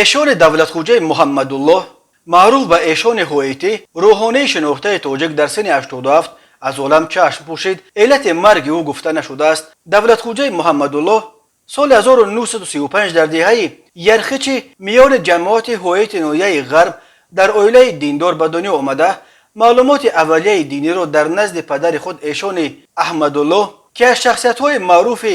ایشان دولت خوجه محمد الله معروف به ایشان هویتی روحانی شناخته تاجیک در سن 87 از عالم چشم پوشید. علت مرگ او گفته نشده است. دولت خوجه محمد الله سال 1935 در دهه یرخچی میان جماعت هویت نویه غرب در اویله دیندار به دنیا آمده. معلومات اولیه دینی را در نزد پدر خود ایشان احمدالله که از شخصیت‌های معروف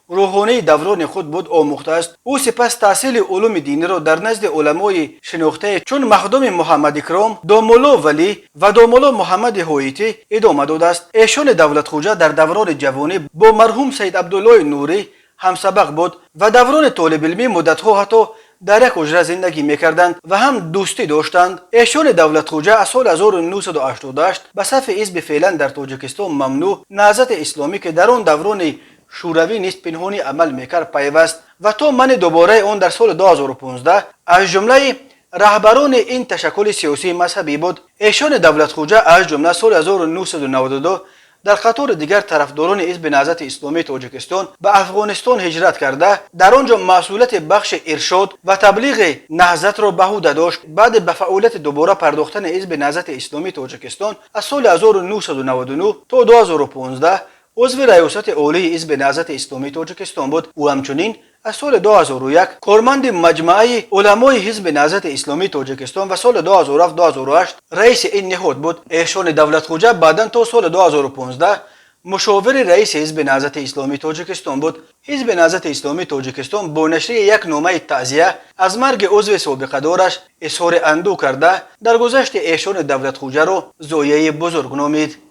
روحانی دوران خود بود آموخته است. او سپس تحصیل علوم دینی را در نزد علمای شناخته چون مخدوم محمد اکرام، دامولا ولی و دامولا محمد هویتی ادامه داده است. ایشان دولت خوجه در دوران جوانی با مرحوم سید عبدالله نوری هم سبق بود و دوران طالب علمی مدت‌ها حتی در یک حجره زندگی میکردند و هم دوستی داشتند. ایشان دولت خوجه از سال 1988 به صف حزب فعلا در تاجیکستان ممنوع نهضت اسلامی که در آن دوران شوروی نیست پنهانی عمل میکرد پیوست و تا من دوباره آن در سال 2015 از جمله رهبران این تشکل سیاسی مذهبی بود. ایشان دولت خوجه از جمله سال 1992 در قطار دیگر طرفداران حزب نهضت اسلامی تاجیکستان به افغانستان هجرت کرده در آنجا مسئولیت بخش ارشاد و تبلیغ نهضت را به عهده داشت. بعد به فعالیت دوباره پرداختن حزب نهضت اسلامی تاجیکستان از سال 1999 تا 2015 عضو ریاست عالی حزب نهضت اسلامی تاجیکستان بود. او همچنین از سال 2001 کارمند مجمع علمای حزب نهضت اسلامی تاجیکستان و سال 2007-2008 رئیس این نهاد بود. ایشان دولت خوجه بعدا تا سال 2015 مشاور رئیس حزب نهضت اسلامی تاجیکستان بود. حزب نهضت اسلامی تاجیکستان با نشر یک نامه تعزیه از مرگ عضو سابق دارش اظهار اندوه کرده درگذشت ایشان دولت خوجه را ضایعه بزرگ نامید.